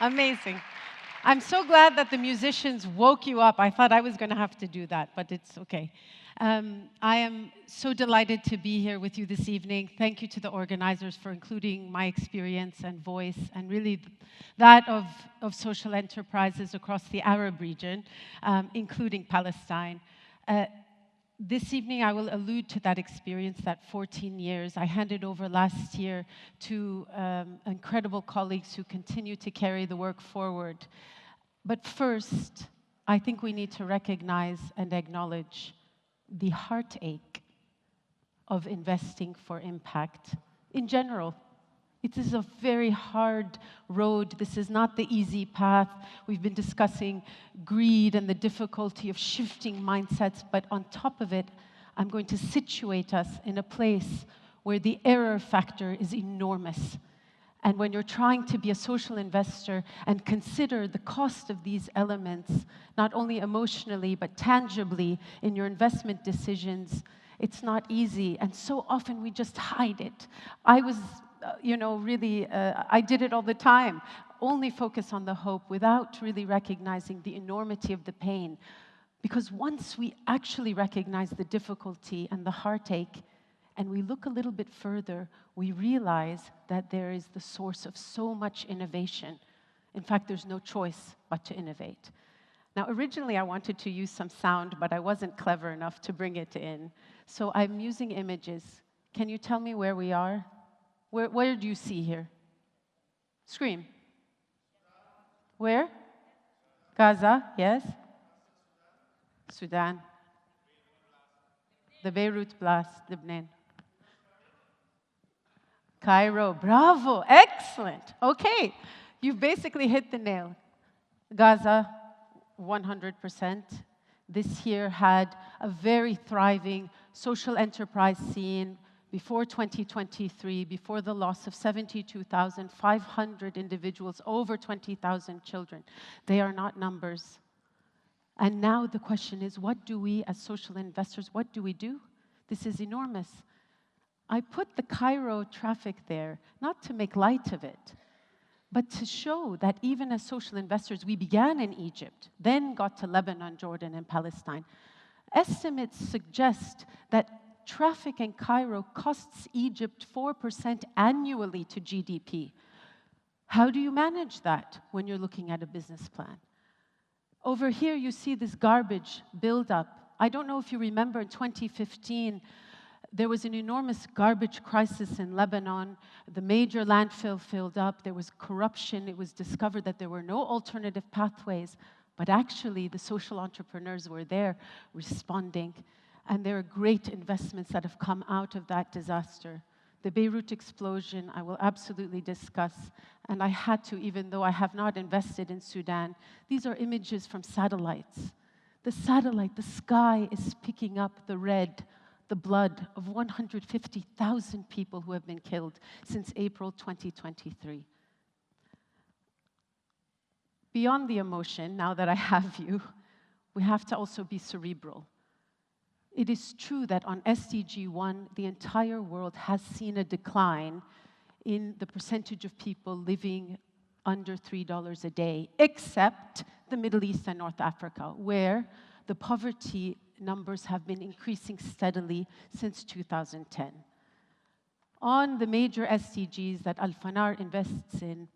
Amazing. I'm so glad that the musicians woke you up. I thought I was going to have to do that, but it's okay. I am so delighted to be here with you this evening. Thank you to the organizers for including my experience and voice, and really that of social enterprises across the Arab region, including Palestine. This evening, I will allude to that experience, that 14 years. I handed over last year to incredible colleagues who continue to carry the work forward. But first, I think we need to recognize and acknowledge the heartache of investing for impact in general. It is a very hard road. This is not the easy path. We've been discussing greed and the difficulty of shifting mindsets, but on top of it, I'm going to situate us in a place where the error factor is enormous. And when you're trying to be a social investor and consider the cost of these elements, not only emotionally, but tangibly in your investment decisions, it's not easy. And so often we just hide it. I was I did it all the time, only focus on the hope without really recognizing the enormity of the pain. Because once we actually recognize the difficulty and the heartache, and we look a little bit further, we realize that there is the source of so much innovation. In fact, there's no choice but to innovate. Now, originally I wanted to use some sound, but I wasn't clever enough to bring it in. So I'm using images. Can you tell me where we are? Where do you see here? Scream. Where? Gaza, yes. Sudan. The Beirut blast, Lebanon. Cairo, bravo, excellent. Okay, you've basically hit the nail. Gaza, 100%. This year had a very thriving social enterprise scene. Before 2023, before the loss of 72,500 individuals, over 20,000 children. They are not numbers. And now the question is, what do we as social investors, what do we do? This is enormous. I put the Cairo traffic there, not to make light of it, but to show that even as social investors, we began in Egypt, then got to Lebanon, Jordan, and Palestine. Estimates suggest that traffic in Cairo costs Egypt 4% annually to GDP. How do you manage that when you're looking at a business plan? Over here, you see this garbage buildup. I don't know if you remember in 2015, there was an enormous garbage crisis in Lebanon. The major landfill filled up. There was corruption. It was discovered that there were no alternative pathways, but actually the social entrepreneurs were there responding. And there are great investments that have come out of that disaster. The Beirut explosion, I will absolutely discuss. And I had to, even though I have not invested in Sudan, these are images from satellites. The satellite, the sky is picking up the red, the blood of 150,000 people who have been killed since April 2023. Beyond the emotion, now that I have you, we have to also be cerebral. It is true that on SDG 1, the entire world has seen a decline in the percentage of people living under $3 a day, except the Middle East and North Africa, where the poverty numbers have been increasing steadily since 2010. On the major SDGs that Alfanar invests in,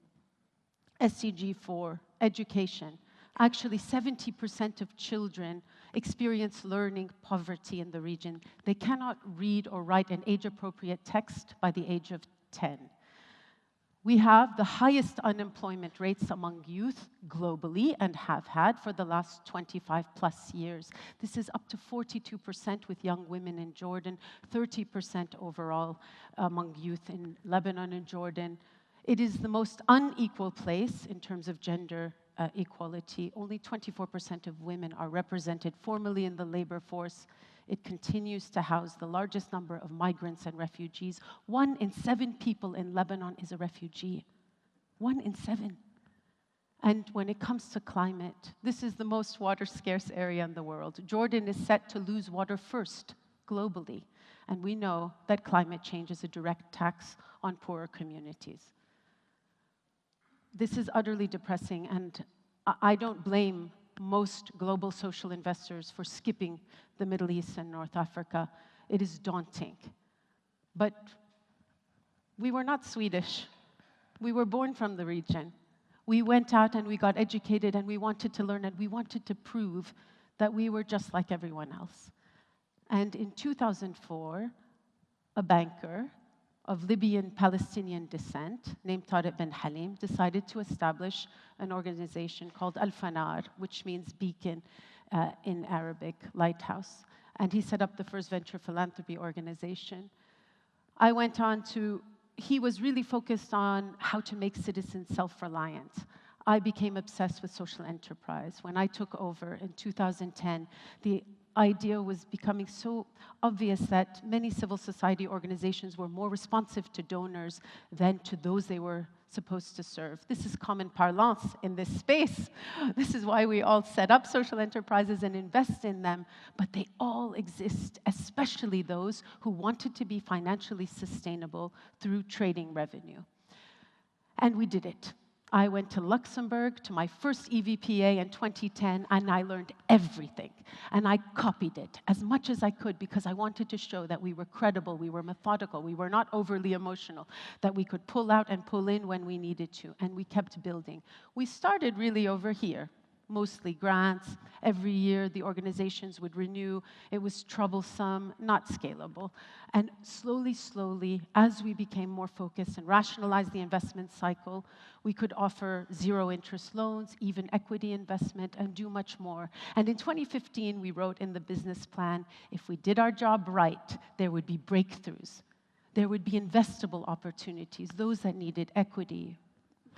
SDG 4, education, actually 70% of children experience learning poverty in the region. They cannot read or write an age-appropriate text by the age of 10. We have the highest unemployment rates among youth globally and have had for the last 25 plus years. This is up to 42% with young women in Jordan, 30% overall among youth in Lebanon and Jordan. It is the most unequal place in terms of gender equality. Only 24% of women are represented formally in the labor force. It continues to house the largest number of migrants and refugees. 1 in 7 people in Lebanon is a refugee. 1 in 7. And when it comes to climate, this is the most water-scarce area in the world. Jordan is set to lose water first globally. And we know that climate change is a direct tax on poorer communities. This is utterly depressing, and I don't blame most global social investors for skipping the Middle East and North Africa. It is daunting. But we were not Swedish. We were born from the region. We went out and we got educated and we wanted to learn and we wanted to prove that we were just like everyone else. And in 2004, a banker of Libyan Palestinian descent named Tariq bin Halim decided to establish an organization called Alfanar, which means beacon in Arabic, lighthouse. And he set up the first venture philanthropy organization. I went on to, he was really focused on how to make citizens self-reliant. I became obsessed with social enterprise. When I took over in 2010, the idea was becoming so obvious that many civil society organizations were more responsive to donors than to those they were supposed to serve. This is common parlance in this space. This is why we all set up social enterprises and invest in them, but they all exist, especially those who wanted to be financially sustainable through trading revenue. And we did it. I went to Luxembourg to my first EVPA in 2010, and I learned everything. And I copied it as much as I could because I wanted to show that we were credible, we were methodical, we were not overly emotional, that we could pull out and pull in when we needed to, and we kept building. We started really over here, mostly grants. Every year, the organizations would renew. It was troublesome, not scalable. And slowly, as we became more focused and rationalized the investment cycle, we could offer zero-interest loans, even equity investment, and do much more. And in 2015, we wrote in the business plan, if we did our job right, there would be breakthroughs. There would be investable opportunities, those that needed equity,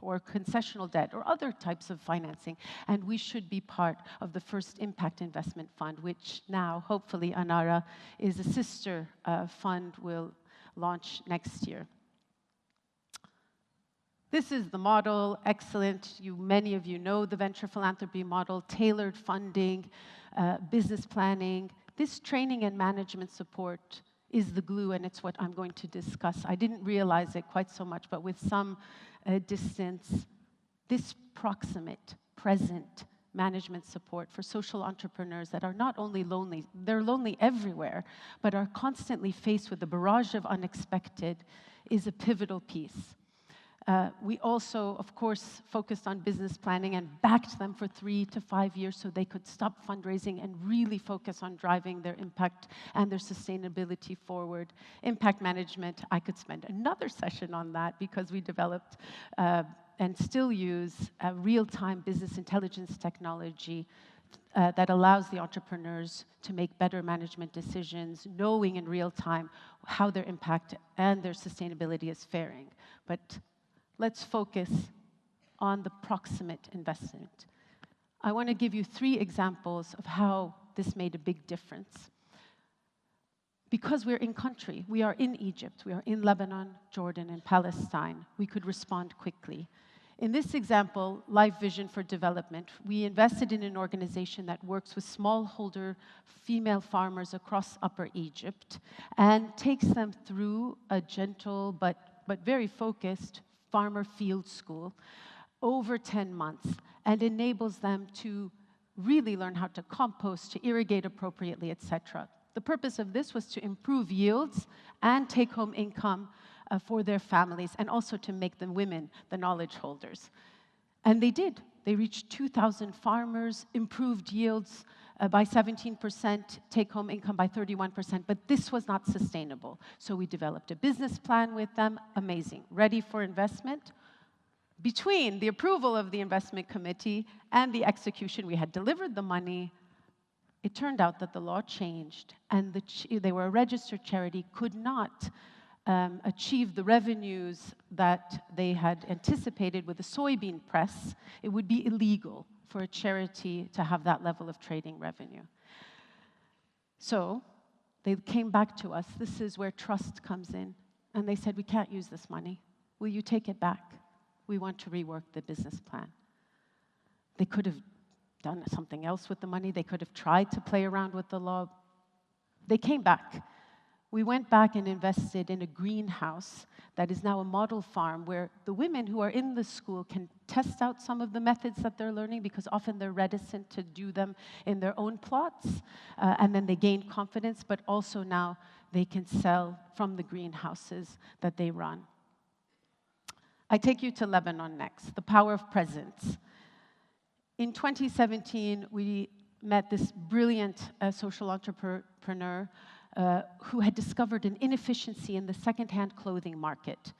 or concessional debt, or other types of financing. And we should be part of the first impact investment fund, which now, hopefully, Anara is a sister fund will launch next year. This is the model, excellent. Many of you know the venture philanthropy model, tailored funding, business planning. This training and management support is the glue, and it's what I'm going to discuss. I didn't realize it quite so much, but with some distance, this proximate, present management support for social entrepreneurs that are not only lonely, they're lonely everywhere, but are constantly faced with a barrage of unexpected, is a pivotal piece. We also, of course, focused on business planning and backed them for 3 to 5 years so they could stop fundraising and really focus on driving their impact and their sustainability forward. Impact management, I could spend another session on that because we developed and still use a real-time business intelligence technology that allows the entrepreneurs to make better management decisions, knowing in real time how their impact and their sustainability is faring. But let's focus on the proximate investment. I want to give you 3 examples of how this made a big difference. Because we're in country, we are in Egypt, we are in Lebanon, Jordan, and Palestine, we could respond quickly. In this example, Life Vision for Development, we invested in an organization that works with smallholder female farmers across Upper Egypt and takes them through a gentle but very focused farmer field school over 10 months and enables them to really learn how to compost, to irrigate appropriately, etc. The purpose of this was to improve yields and take-home income for their families and also to make the women the knowledge holders. And they did. They reached 2,000 farmers, improved yields by 17%, take-home income by 31%, but this was not sustainable. So we developed a business plan with them, amazing, ready for investment. Between the approval of the investment committee and the execution, we had delivered the money. It turned out that the law changed, and they were a registered charity, could not achieve the revenues that they had anticipated with the soybean press. It would be illegal for a charity to have that level of trading revenue. So they came back to us. This is where trust comes in. And they said, we can't use this money. Will you take it back? We want to rework the business plan. They could have done something else with the money. They could have tried to play around with the law. They came back. We went back and invested in a greenhouse that is now a model farm where the women who are in the school can test out some of the methods that they're learning, because often they're reticent to do them in their own plots, and then they gain confidence, but also now they can sell from the greenhouses that they run. I take you to Lebanon next, the power of presence. In 2017, we met this brilliant social entrepreneur who had discovered an inefficiency in the second-hand clothing market.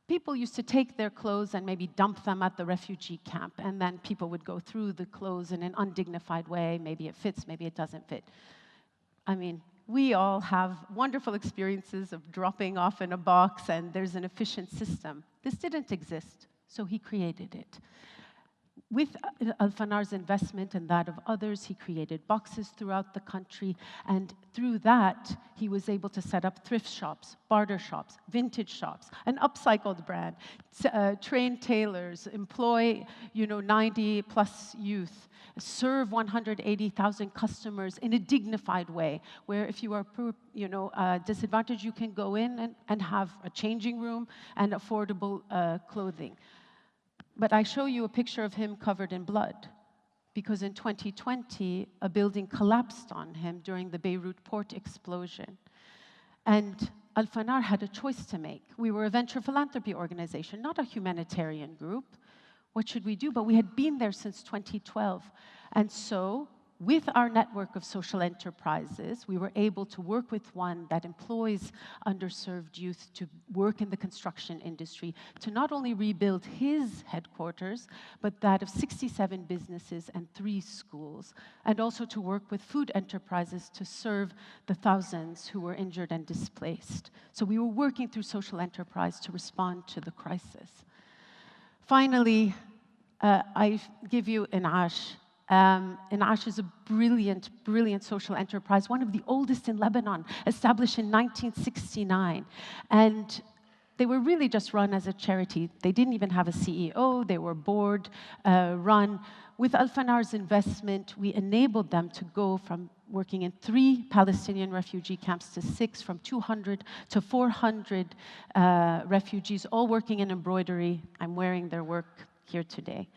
People used to take their clothes and maybe dump them at the refugee camp, and then people would go through the clothes in an undignified way. Maybe it fits, maybe it doesn't fit. I mean, we all have wonderful experiences of dropping off in a box, and there's an efficient system. This didn't exist, so he created it. With Alfanar's investment and that of others, he created boxes throughout the country, and through that, he was able to set up thrift shops, barter shops, vintage shops, an upcycled brand, train tailors, employ 90-plus youth, serve 180,000 customers in a dignified way, where if you are disadvantaged, you can go in and have a changing room and affordable clothing. But I show you a picture of him covered in blood, because in 2020, a building collapsed on him during the Beirut port explosion. And Alfanar had a choice to make. We were a venture philanthropy organization, not a humanitarian group. What should we do? But we had been there since 2012. And so, with our network of social enterprises, we were able to work with one that employs underserved youth to work in the construction industry, to not only rebuild his headquarters, but that of 67 businesses and 3 schools, and also to work with food enterprises to serve the thousands who were injured and displaced. So we were working through social enterprise to respond to the crisis. Finally, I give you Heartache. Heartache is a brilliant, brilliant social enterprise, one of the oldest in Lebanon, established in 1969. And they were really just run as a charity. They didn't even have a CEO. They were board run. With Alfanar's investment, we enabled them to go from working in 3 Palestinian refugee camps to 6, from 200 to 400 refugees, all working in embroidery. I'm wearing their work here today.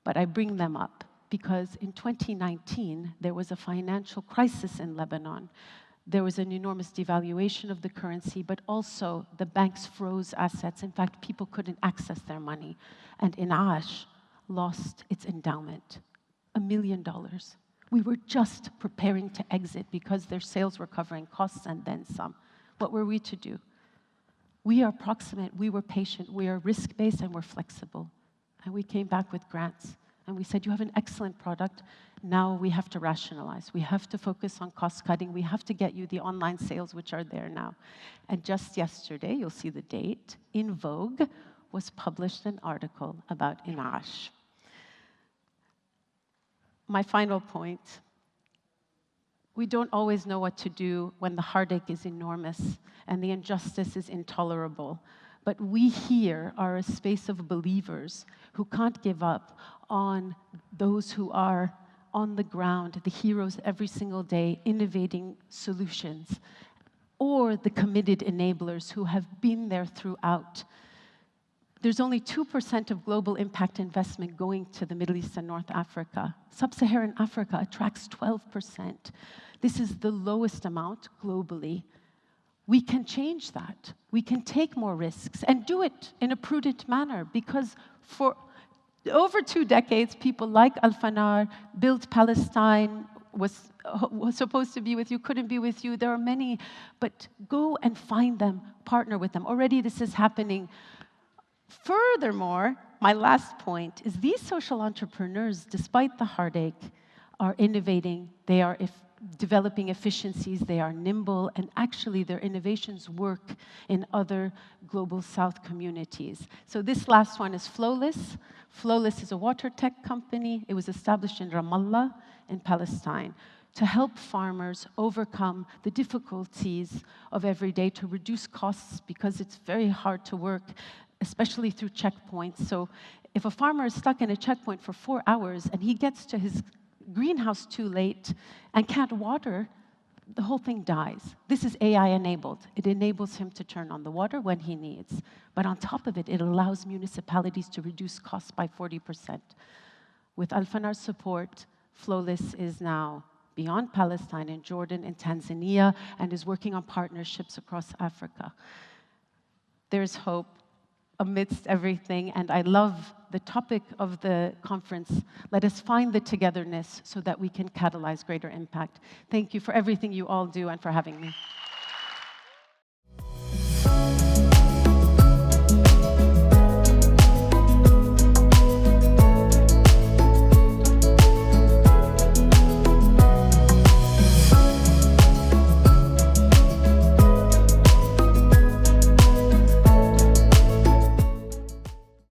But I bring them up because in 2019, there was a financial crisis in Lebanon. There was an enormous devaluation of the currency, but also the banks froze assets. In fact, people couldn't access their money. And Heartache lost its endowment, $1 million. We were just preparing to exit because their sales were covering costs and then some. What were we to do? We are proximate, we were patient, we are risk-based, and we're flexible. And we came back with grants. And we said, you have an excellent product. Now we have to rationalize. We have to focus on cost cutting. We have to get you the online sales, which are there now. And just yesterday, you'll see the date, in Vogue was published an article about Heartache. My final point, we don't always know what to do when the heartache is enormous and the injustice is intolerable. But we here are a space of believers who can't give up on those who are on the ground, the heroes every single day, innovating solutions, or the committed enablers who have been there throughout. There's only 2% of global impact investment going to the Middle East and North Africa. Sub-Saharan Africa attracts 12%. This is the lowest amount globally. We can change that. We can take more risks and do it in a prudent manner, because for over 2 decades, people like Alfanar built Palestine, was supposed to be with you, couldn't be with you. There are many, but go and find them, partner with them. Already this is happening. Furthermore, my last point is these social entrepreneurs, despite the heartache, are innovating. They are developing efficiencies, they are nimble, and actually their innovations work in other global South communities. So this last one is Flowless. Flowless is a water tech company. It was established in Ramallah in Palestine to help farmers overcome the difficulties of every day, to reduce costs, because it's very hard to work, especially through checkpoints. So if a farmer is stuck in a checkpoint for 4 hours and he gets to his greenhouse too late and can't water, the whole thing dies. This is AI-enabled. It enables him to turn on the water when he needs. But on top of it, it allows municipalities to reduce costs by 40%. With Alfanar's support, Flowless is now beyond Palestine, in Jordan, in Tanzania, and is working on partnerships across Africa. There's hope amidst everything, and I love the topic of the conference. Let us find the togetherness so that we can catalyze greater impact. Thank you for everything you all do and for having me.